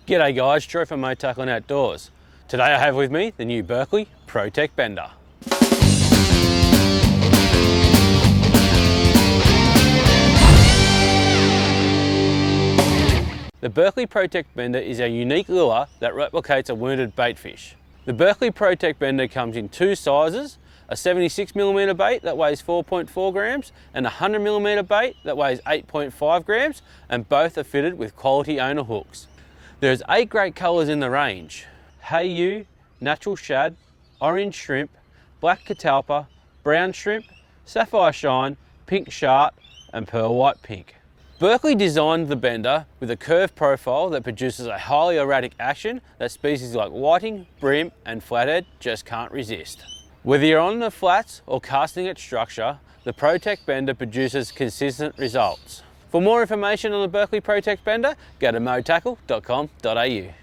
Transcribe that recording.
G'day guys, Joe from MoTackle Outdoors. Today I have with me the new Berkley ProTech Bender. The Berkley ProTech Bender is a unique lure that replicates a wounded baitfish. The Berkley ProTech Bender comes in two sizes, a 76mm bait that weighs 4.4 grams and a 100mm bait that weighs 8.5 grams, and both are fitted with quality owner hooks. There's 8 great colours in the range: Hey, natural shad, orange shrimp, black catalpa, brown shrimp, sapphire shine, pink shark and pearl white pink. Berkley designed the bender with a curved profile that produces a highly erratic action that species like whiting, bream and flathead just can't resist. Whether you're on the flats or casting at structure, the ProTech Bender produces consistent results. For more information on the Berkley ProTech Bender, go to motackle.com.au.